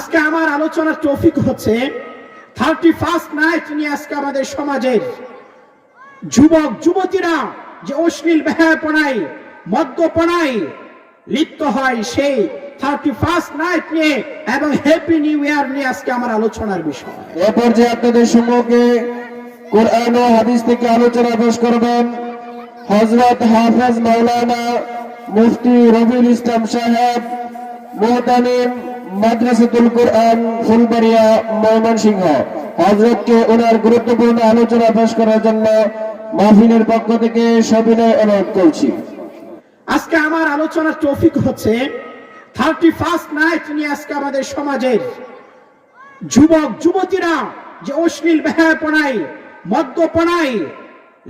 আজকে আমার আলোচনার টপিক হচ্ছে 31st নাইট নিয়ে। আজকে আমাদের সমাজের যুবক যুবতীরা যে অশ্লীল বেহায়াপনায় মদ্যপনায় লিপ্ত হয়, সেই 31st নাইট নিয়ে এবং হ্যাপি নিউ ইয়ার নিয়ে আজকে আমার আলোচনার বিষয়। এ পর্যায়ে আপনাদের সম্মুখে কোরআন ও হাদিস থেকে আলোচনা পেশ করবেন হযরত হাফেজ মাওলানা মুফতি রবিউল ইসলাম সাহেব, মুহতামিম মাদ্রাসাতুল কোরআন ফুলবাড়িয়া, ময়মনসিংহ। হযরতকে ওনার গুরুত্বপূর্ণ আলোচনা পেশ করার জন্য মাহফিলের পক্ষ থেকে সবিনয় অনুরোধ করছি। আজকে আমার আলোচনার টপিক হচ্ছে 31st নাইট নিয়ে। আজকে আমাদের সমাজের যুবক যুবতীরা যে অশ্লীল বেহায়াপনায় মদ্যপনায়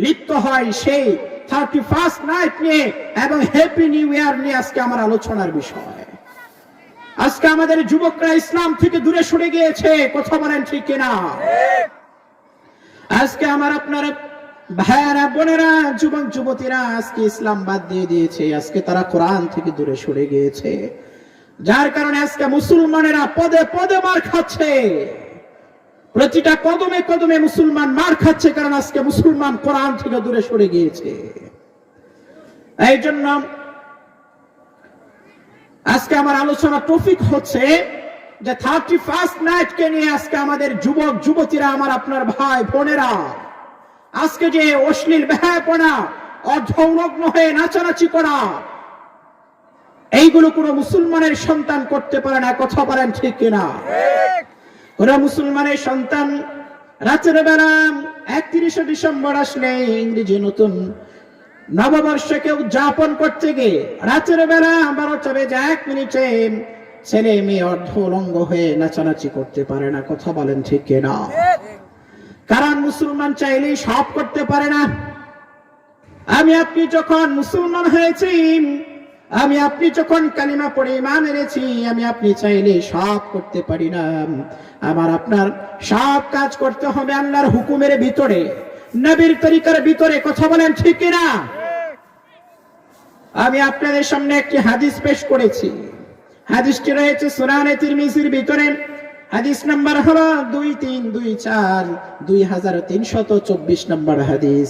লিপ্ত হয়, সেই 31st নাইট নিয়ে এবং হ্যাপি নিউ ইয়ার নিয়ে আজকে আমার আলোচনার বিষয়। আজকে আমাদের যুবকরা ইসলাম থেকে দূরে সরে গিয়েছে, কথা বলেন ঠিক কিনা? আজকে আমার আপনার ভাইয়েরা বোনেরা যুবক যুবতীরা আজকে ইসলাম বাদ দিয়ে দিয়েছে। আজকে তারা কোরআন থেকে দূরে সরে গিয়েছে, যার কারণে আজকে মুসলমানেরা পদে পদে মার খাচ্ছে। প্রতিটা কদমে কদমে মুসলমান মার খাচ্ছে, কারণ আজকে মুসলমান কোরআন থেকে দূরে সরে গিয়েছে। এই জন্য আজকে আমার আলোচনা টপিক হচ্ছে যে 31st নাইটকে নিয়ে। আজকে আমাদের যুবক যুবতীরা, আমার আপনার ভাই বোনেরা, আজকে যে অশ্লীল বেহায়াপনা, অর্ধনগ্ন হয়ে নাচানাচি করা, এইগুলো কোনো মুসলমানের সন্তান করতে পারে না, কথা বলেন ঠিক কিনা? কোন মুসলমানের সন্তান রাতের বেলা 31শে ডিসেম্বর আসলে ইংরেজি নতুন নববর্ষকে উদযাপন করতে গিয়ে রাতের বেলা 12টা বেজে 1 মিনিটে ছেলে মেয়ে অর্ধলঙ্গ হয়ে নাচানাচি করতে পারে না, কথা বলেন ঠিক কিনা? কারণ মুসলমান চাইলেই সব করতে পারে না। আমি আপনি যখন মুসলমান হয়েছি, আমি আপনি যখন কালিমা পড়ে ঈমান এনেছি, আমি আপনি চাইলে সব করতে পারি না। আমার আপনার সব কাজ করতে হবে আল্লাহর হুকুমের ভিতরে, নবীর তরিকার ভিতরে, কথা বলেন ঠিক কিনা? আমি আপনাদের সামনে একটি হাদিস পেশ করেছি। হাদিসটি রয়েছে সুনানে তিরমিজির ভিতরে। হাদিস নাম্বার হলো 2324, 2324 নম্বর হাদিস।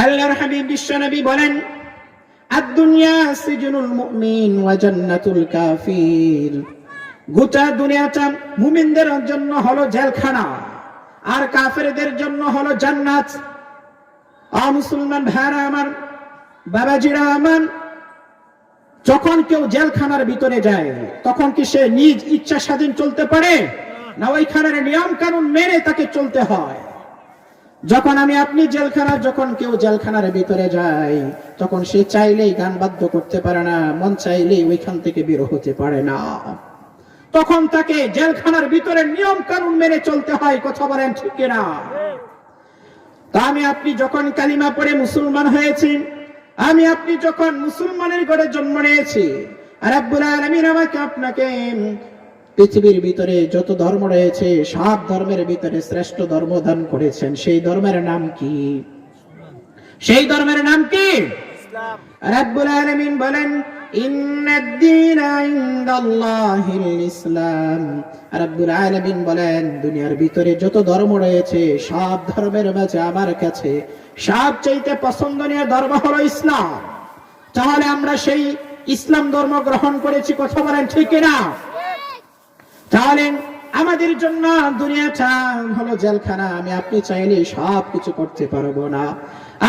আল্লাহর হাবিব বিশ্বনবী বলেন, আদ-দুনিয়া সিজনুল মুমিন ওয়া জান্নাতুল কাফির। গোটা দুনিয়াটা মুমিনদের জন্য হলো জেলখানা, আর কাফেরদের জন্য হলো জান্নাত। মুসলমান ভাইরা আমার, বাবাজিরা আমার, যখন কেউ জেলখানার ভিতরে যায়, তখন কি সে নিজ ইচ্ছা স্বাধীন চলতে পারে না? ওইখানের নিয়ম কানুন মেনে তাকে চলতে হয়। যখন আমি আপনি যখন কেউ জেলখানার ভিতরে যায়, তখন সে চাইলেই গান বাদ্য করতে পারে না, মন চাইলেই ওইখান থেকে বের হতে পারে না। তখন তাকে জেলখানার ভিতরে নিয়ম কানুন মেনে চলতে হয়, কথা বলেন ঠিক কিনা? তা আমি আপনি যখন কালিমা পড়ে মুসলমান হয়েছি, আমি আপনি যখন মুসলমানের ঘরে জন্ম নিয়েছি, আর রব্বুল আলামিন আমাকে আপনাকে পৃথিবীর ভিতরে যত ধর্ম রয়েছে সব ধর্মের ভিতরে শ্রেষ্ঠ ধর্ম দান করেছেন। সেই ধর্মের নাম কি? সেই ধর্মের নাম কি? ইসলাম। রব্বুল আলামিন বলেন, ইন্নাদ-দীনা ইনদাল্লাহিল ইসলাম। রব্বুল আলামিন বলেন, দুনিয়ার ভিতরে যত ধর্ম রয়েছে সব ধর্মের মাঝে আমার কাছে সবচেয়ে পছন্দনীয় ধর্ম হলো ইসলাম। তাহলে আমরা সেই ইসলাম ধর্ম গ্রহণ করেছি, কথা বলেন ঠিক কিনা? তাহলে আমাদের জন্য দুনিয়াটা হলো জেলখানা। আমি আপনি চাইলে সব কিছু করতে পারবো না,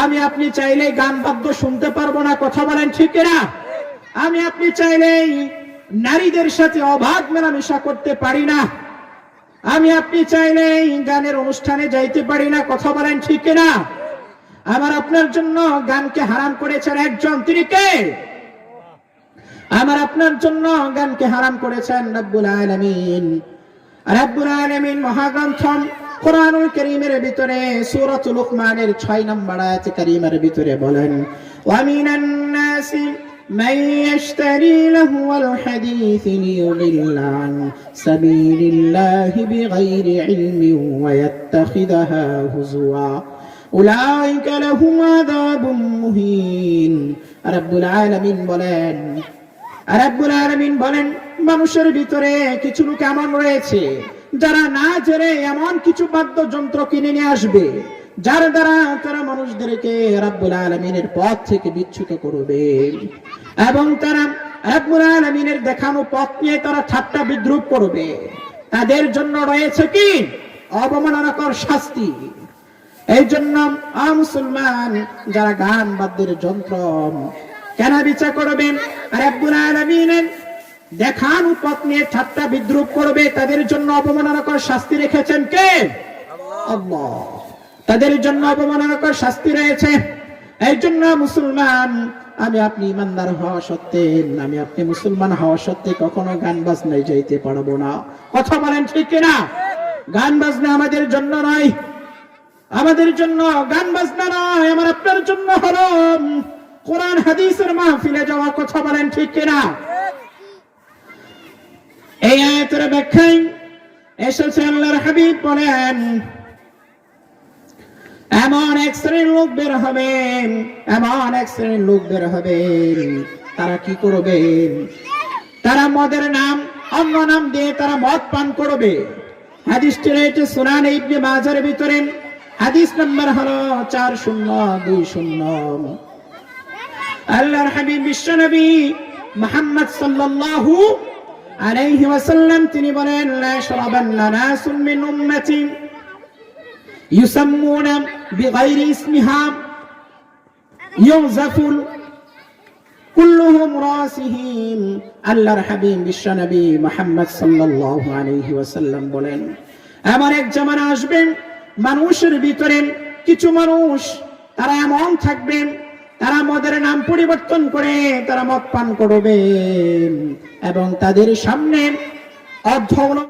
আমি আপনি চাইলে গান বাদ্য শুনতে পারবো না, কথা বলেন ঠিক কিনা? আমি আপনি চাইলেই নারীদের সাথে অবাধ মেলামেশা করতে পারি না, আমি আপনি চাইলেই গানের অনুষ্ঠানে যাইতে পারি না, কথা বলেন ঠিক কিনা? আমার আপনার জন্য গানকে হারাম করেছেন একজন, তিনি কে? আমার আপনার জন্য গানকে হারাম করেছেন রব্বুল আলামিন। রব্বুল আলামিন মহাগ্রন্থ কোরআনুল কারীমের ভিতরে সূরাতুল লুকমানের 6 নম্বর আয়াতে কারীমের ভিতরে বলেন, ওয়া মিনান নাসি মান ইয়াশতারি লাহুল হাদীস লিয়ুদিল্লা আন সাবিলিল্লাহি বিগাইরি ইলমিন ওয়া ইয়াত্তাখিদাহা হুজুয়া উলাইকা লাহুম আযাবুম মুহিন। রব্বুল আলামিন বলেন, মানুষের ভিতরে কিছু লোক এমন রয়েছে যারা না জেনে এমন কিছু বাদ্যযন্ত্র কিনে নিয়ে আসবে যার দ্বারা তারা মানুষদেরকে রাব্বুল আলামিনের পথ থেকে বিচ্যুত করবে, এবং তারা রাব্বুল আলামিনের দেখানো পথ নিয়ে তারা ঠাট্টা বিদ্রুপ করবে। তাদের জন্য রয়েছে কি অবমাননাকর শাস্তি। এই জন্য মুসলমান যারা গান বাদ্যের যন্ত্র কেনা বেচা করবেন, রাব্বুল আলামিনের দেখানো পথ নিয়ে ঠাট্টা বিদ্রুপ করবে, তাদের জন্য অবমাননাকর শাস্তি রেখেছেন কে? আল্লাহ। তাদের জন্য অবমাননাকর শাস্তি রয়েছে। এই জন্য মুসলমান আমি আপনি ইমানদার হওয়া সত্ত্বে, আমি আপনি মুসলমান হওয়া সত্ত্বে কখনো গান বাজনায় যাইতে পারবো না। কথা বলেন ঠিক কিনা? গান বাজনা আমাদের জন্য নয়, আমাদের জন্য গান বাজনা নয়, আমার আপনার জন্য হলো কোরআন হাদিসের মাহফিলে যাওয়া। কথা বলেন ঠিক কিনা? এই আয়াতের ব্যাখ্যায় এসেছে আল্লাহর হাবিব বলেন, এমন এক শ্রেণীর লোক বের হবে, এমন এক শ্রেণীর লোক বের হবে, তারা কি করবে? তারা মদের নাম অন্য নাম দিয়ে তারা মদ পান করবে। হাদিসটি রয়েছে সুনান ইবনে মাজার ভিতরে, হাদিস নাম্বার হলো 4020। আল্লাহর হাবিব বিশ্বনবী মুহাম্মদ সাল্লাল্লাহু আলাইহি ওয়াসাল্লাম তিনি বলেন, লা ইয়াশরাবান্না নাসুম মিন উম্মতি ইউসাম্মুনা বিগাইরি ইসমিহা ইউযাফুল কুল্লুহুম রাসিহিম। আল্লাহর হাবিব বিশ্বনবী মুহাম্মদ সাল্লাল্লাহু আলাইহি ওয়াসাল্লাম বলেন, এমন এক জামানা আসবে মানুষের ভিতরে কিছু মানুষ তারা এমন থাকবেন, তারা মদের নাম পরিবর্তন করে তারা মদ পান করবে এবং তাদের সামনে অর্ধ